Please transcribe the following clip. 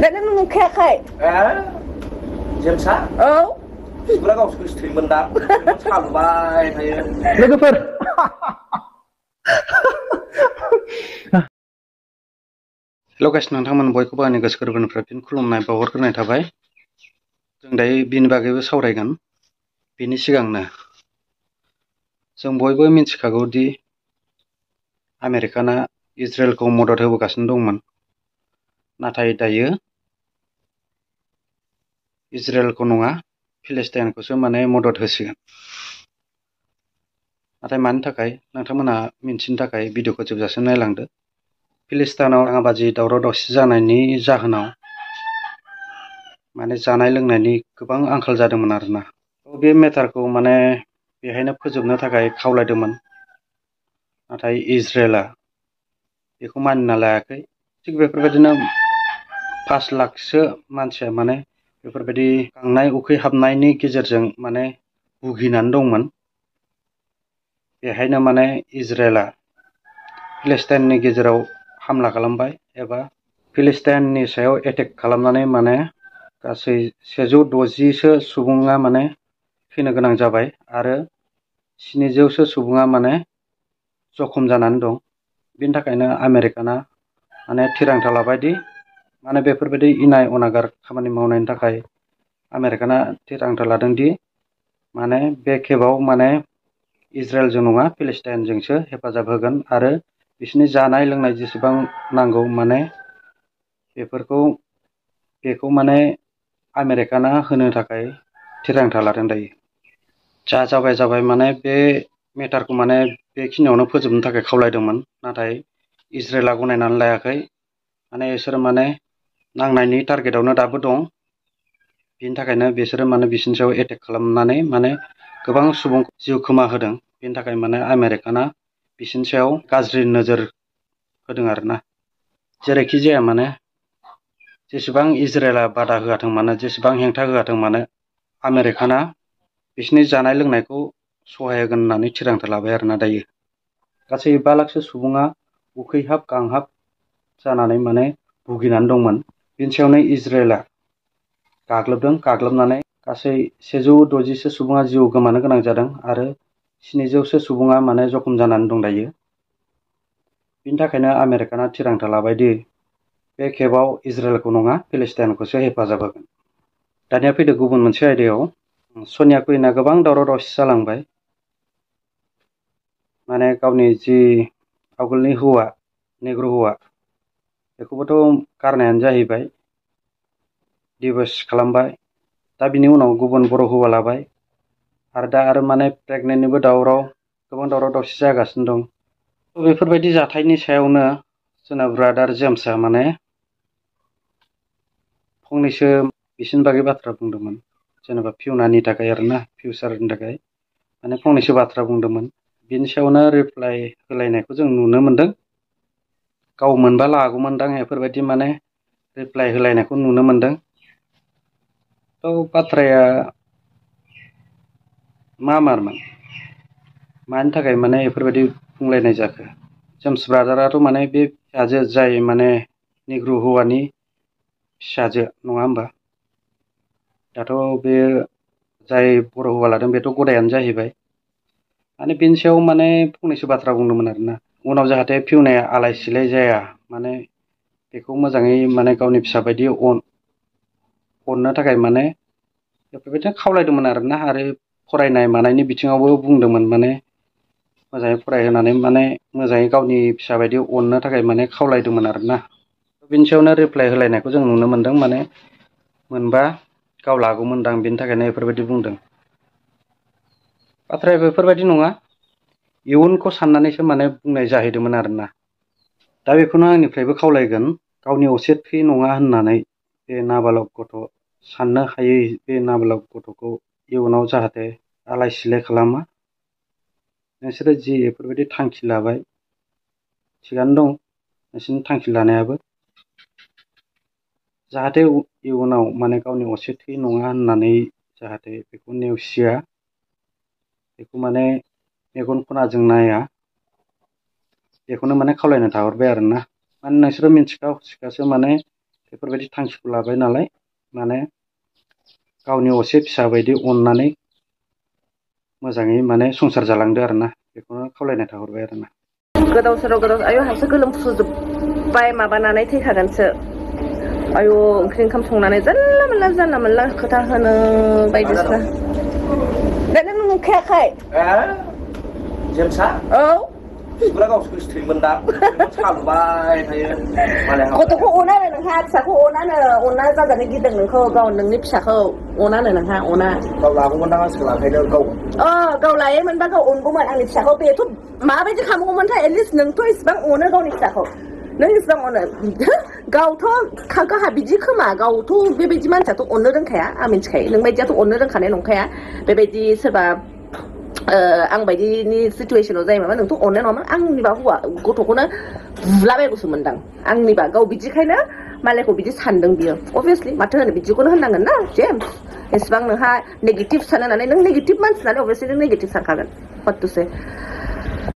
Jangan nungkakai. Jemsa? Oh. Sebelah kau istri mendang, sampai saya. Logoper. Hello guys, नोंथांमोन बयखौबो आंनि गोसो गोरबोनिफ्राय फिन खुलुमनाय बावहरग्रोनाय थाबाय। जों दायो बिनि बागैबो सावरायगोन। बिनि सिगांनो जों बयबो मिथिखागौ दि आमेरिकाना इजराइलखौ मदद होबोगासिनो दंमोन। नाथाय दायो इजराइलखौ नङा, फिलिस्टाइनखौसो माने मदद होसिगोन। नाथाय मानि थाखाय नोंथांमोना मिन्थिनो थाखाय भिडिअखौ जोबजासिम नायलांदो। फिलिस्टाइनाव दाङाबाजि दावराव दावसि जानायनि जाहोनाव माने जानाय लोंनायनि गोबां आंखाल जादोंमोन आरोना। बे मेटारखौ माने बेहायनो फोजोबनो थाखाय खावलायदोंमोन। नाथाय इजराइला बेखौ मानिना लायाखै। थिग बेफोरबायदिनो 5 लाखसो मानसिया माने बेफोरबायदि गांनाय उखैहाबनायनि गेजेरजों माने भुगिनानै दंमोन। बेहायनो माने इजराइला फिलिस्टाइननि गेजेराव हमला खालामबाय एबा फिलिस्टाइननि सायाव एटेक खालामनानै माने गासै 160सो सुबुङा माने थैनो गोनां जाबाय आरो 700सो सुबुङा माने जखम जानानै दं। बेनि थाखायनो आमेरिकाना माने थिरांथा लाबायदि माने बेफोरबायदि इनाय अनागार खामानि मावनायनि थाखाय आमेरिकाना थिरांथा लादोंदि माने बे खेबाव माने इजराइलजों नङा फिलिस्टाइनजोंसो हेफाजाब होगोन आरो बिसोरनि जानाय लोंनाय जेसेबां नांगौ माने बेखौ माने आमेरिकाना होनो थाखाय थिरांथा लादों दायो। जा जाबाय माने बे मेटारखौ माने बेखिनियावनो फोजोबनो थाखाय खावलायदोंमोन। नाथाय इजराइला गनायनानै लायाखै। माने बिसोरो माने नांनायनि टारगेटआवनो दाबो दं। बिनि थाखायनो बिसोरो माने बिसोरनि सायाव एटेक खालामनानै माने गोबां सुबुं जिउ खोमाहोदों। बेनि थाखाय माने आमेरिकाना बिसोरनि सायाव गाज्रि नोजोर होदों आरोना। जेरैखि जाया माने जेसेबां इजराइला बादा होआथों मानो, जेसेबां हेंथा होआथों मानो, आमेरिकाना बिसोरनि जानाय लोंनायखौ सहाय होगोन होननानै थिरांथा लाबाय आरोना दायो। गासै 5 लाखसो सुबुङा उखैहाब गांहाब जानानै माने भुगिनानै दंमोन। बिनि सायावनो इजराइला गाग्लोबदों। गाग्लोबनानै गासै 160सो सुबुङा जिउ गोमानो गोनां जादों आरो 700सो सुबुङा माने जखम जानानै दं दायो। बिनि थाखायनो आमेरिकाना थिरांथा लाबायदि बे खेबाव इजराइलखौ नङा फिलिस्टाइनखौसो हेफाजाब होगोन। दानिया फैदो गुबुन मोनसे आयदायाव। सनिया कुइनआ गोबां दावराव दावसि जालांबाय। माने गावनि जि आवगोलनि हौवा नेग्र' हौवा बेखौबोथ' गारनायानो जाहैबाय, डिभर्स खालामबाय। दा बिनि उनाव गुबुन बर' हौवा लाबाय आरो दा माने प्रेगनेन्टनिबो गोबां दावराव दावसि जागासिनो दं। बेफोरबायदि जाथायनि सायावनो जोंना ब्रादार जेम्सआ माने फंनैसो बिसोरनि बागै बाथ्रा बुंदोंमोन। जेनेबा फिउनानि थाखाय आरोना, फिउचारनि थाखाय माने फंनैसो बाथ्रा बुंदोंमोन। बिनि सायावनो रिप्लाइ होलायनायखौ जों नुनो मोनदों। गाव मोनबा लागौमोनदां बेफोरबायदि माने रिप्लाइ होलायनायखौ नुनो मोनदों। थ' बाथ्राया मा मारमोन? मानि थाखाय माने बेफोरबायदि बुंलायनाय जाखो? जेम्स ब्रादाराथ' माने बे फिसाजो जाय माने नेग्रु हौवानि फिसाजो नङा होमबा? दाथ' बे जाय बर' हौवा लादों बेथ' गदायानो जाहैबाय। माने बेनि सायाव माने फंनैसो बाथ्रा बुंदोंमोन आरोना। उनाव जाहाथे फिउनाया आलाय सिलाय जाया, माने बेखौ मोजाङै माने गावनि फिसा बायदि अननो थाखाय माने बेफोरबायदिनो खावलायदोंमोन आरोना। आरो फरायनाय मानायनि बिथिङावबो बुंदोंमोन, माने मोजाङै फरायहोनानै माने मोजाङै गावनि फिसा बायदि अननो थाखाय माने खावलायदोंमोन आरोना। बिनि सायावनो रिप्लाइ होलायनायखौ जों नुनो मोनदों। माने मोनबा गाव लागौमोनदां, बेनि थाखायनो बेफोरबायदि बुंदों। बाथ्राया बेफोरबायदि नङा, इयुनखौ साननानैसो माने बुंनाय जाहैदोंमोन आरोना। दा बेखौनो आंनिफ्रायबो खावलायगोन, गावनि असे थै नङा होननानै बे नाबालक गथ', साननो हायै बे नाबालक गथ'खौ इयुनाव जाहाथे आलाय सिलाय खालामा। नोंसोरो जि बेफोरबायदि थांखि लाबाय थिगानो दं, नोंसोरनि थांखि लानायाबो। जाहाथे इयुनाव माने गावनि असे थै नङा होननानै जाहाथे बेखौ नेवसिया, बेखौ माने मेगन खनाजों नाया, बेखौनो माने खावलायनो थाहरबाय आरोना। माने नोंसोरो मिथिखा हसिखासो माने बेफोरबायदि थांखिखौ लाबाय नालाय माने गावनि असे फिसा बायदि अननानै मोजाङै माने संसार जालांदो आरोना बेखौनो खावलायनाय थाहरबाय आरोना गोदाव सोराव गोदाव आयु हासो गोलोमफ्रुजोब्बाय माबानानै थैखागोनसो आयु ओंख्रि ओंखाम संनानै जानला मोनला खोथा होनो बायदिसिना दा नों नुखायाखै जेमसा औ बिसोरा गावसोर स्ट्रिटमेन्ट दा सालुबाय थायो गथ'खौ अनानो नोंहा फिसाखौ अना जाजानो गिदों नोंखौ गाव नोंनि फिसाखौ अनानो नोंहा अना गाव लागौमोन दां आंसो लांखायनो गाव लायोमोनबा गाव अनगौमोन आंनि फिसाखौ बेथ' माबायदि खालामगौमोनथाय एटलिस्ट नोंथ' इसिबां अनो गावनि फिसाखौ नों इसिबां अनो गावथ' गावहा बिदि खोमा गावथ' बेबायदि मानसियाथ' अननो रोंखाया आं मिथिखायो नोंबायदियाथ' अननो रोंखानाय नंखाया बेबायदि सोरबा आं बायदिनि सिटुवेसनाव जायोमोन नोंथ' अननाय नङामोन आंनिबा हौवा गथ'खौनो बुलाबायगौसो मोनदां आंनिबा गाव बिदिखायनो मालायखौ बिदि सानदों बियो अभियासलि माथो होनो बिदिखौनो होननांगोन ना जेम्स एसेबां नोंहा नेगेटिभ सानो नालाय नों नेगेटिभ मानसि नालाय अभियासलि नों नेगेटिभ सानखागोन हट टु से